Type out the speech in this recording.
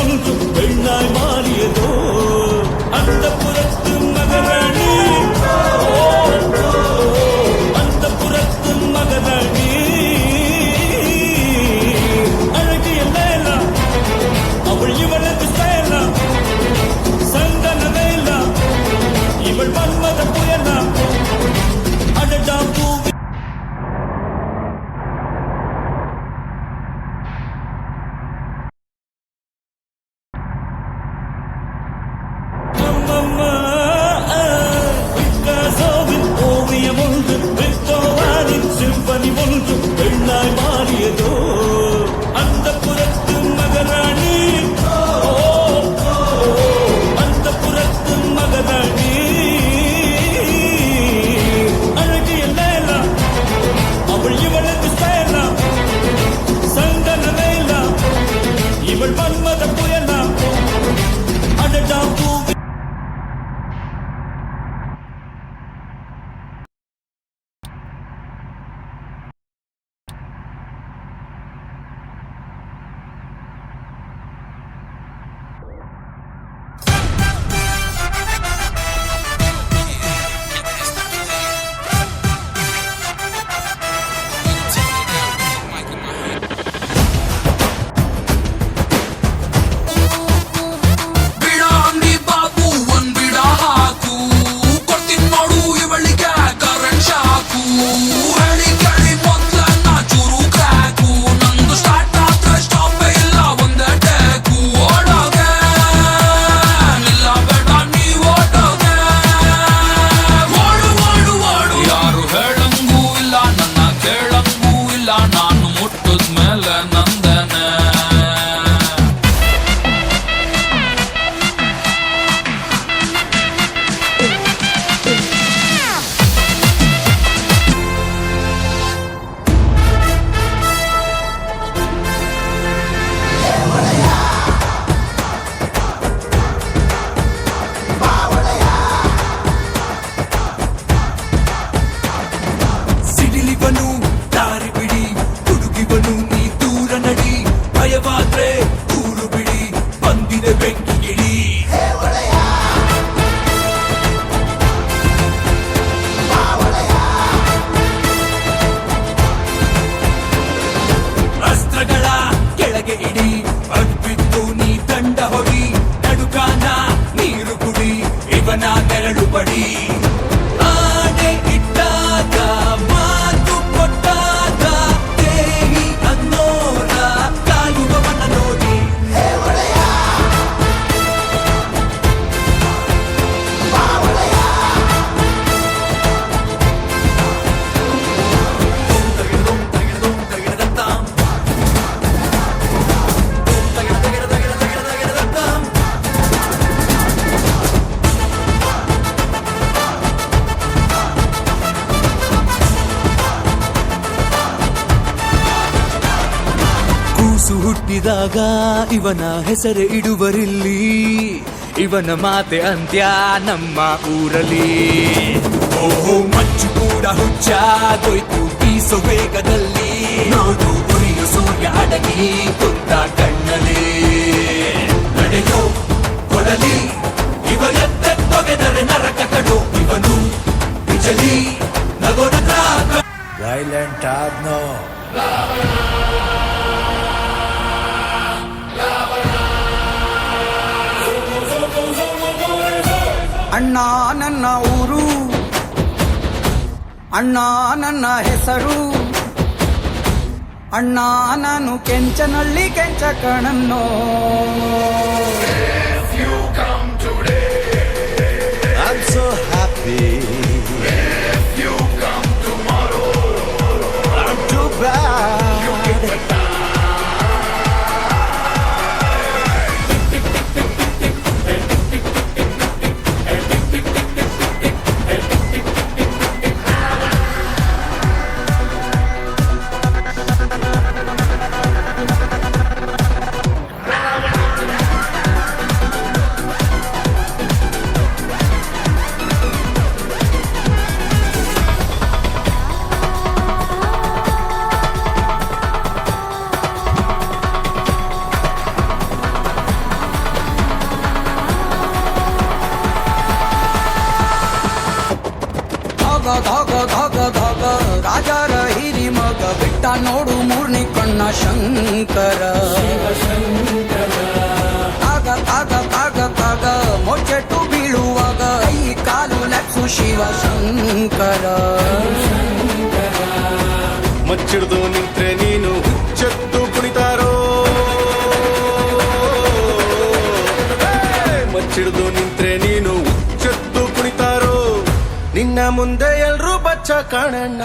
ஒன்று பெண்ணாய் மாறியதோ அந்த புறத்து மகராணி அந்த புறத்து மகராணி அழகிய லேலா அவள் இவளது சேலா சந்தன வேலா இவள் மன்மத புயலா அடடா பூவி ஓவியம் ஒன்று வித்தோவானின் சிம்பனி ஒன்று பெண்ணாய் மாறியதோ அந்த புறத்து மகராணி அந்த புறத்து மகராணி அழகிய லேலா அவள் இவளது சேலா சந்தன வேலா இவள் மன்மத புயலா அடடா பூவி ಹುಟ್ಟಿದಾಗ ಇವನ ಹೆಸರು ಇಡುವರಿಲ್ಲಿ ಇವನ ಮಾತೆ ಅಂತ್ಯ ನಮ್ಮ ಊರಲ್ಲಿ ಓಹೋ ಮಂಚು ಕೂಡ ಹುಚ್ಚಾಗೋಯ್ತು ಬೀಸೋ ವೇಗದಲ್ಲಿ ನೋಡು ಉರಿಯು ಸೂರ್ಯ ಅಡಗಿ ಕುಂತ ಕಣ್ಣಲ್ಲಿ ನಡೆಯೋ ಕೊಡಲಿ ಇವರೆತ್ತ ತೊಗೆದರೆ ನರಕ ಕಡು ಇವನು ಬಿಜಲಿ ನಗೋನದ ವೈಲೆಂಟ್ ಆದ್ನೋ ಅಣ್ಣ ನನ್ನ ಊರು ಅಣ್ಣ ನನ್ನ ಹೆಸರು ಅಣ್ಣ ನಾನು ಕೆಂಚನಳ್ಳಿ ಕೆಂಚ ಕಣನ್ನೋ I'm so happy. If you come tomorrow, I'm too bad. ನೋಡು ಮೂರ್ನಿ ಕಣ್ಣ ಶಂಕರ ಆಗ ಆಗ ಆಗ ಆಗ ಮೊಚ್ಚೆಟ್ಟು ಬೀಳುವಾಗ ಕೈ ಕಾಲು ಲಪ್ಸು ಶಿವ ಶಂಕರ ಮಚ್ಚಿಡ್ದು ನಿಂತ್ರೆ ನೀನು ಹುಚ್ಚೆತ್ತು ಕುಣಿತಾರೋ ಮಚ್ಚಿಡ್ದು ನಿಂತ್ರೆ ನೀನು ಹುಚ್ಚೆತ್ತು ಕುಣಿತಾರೋ ನಿನ್ನ ಮುಂದೆ ಎಲ್ರೂ ಬಚ್ಚ ಕಾಣಣ್ಣ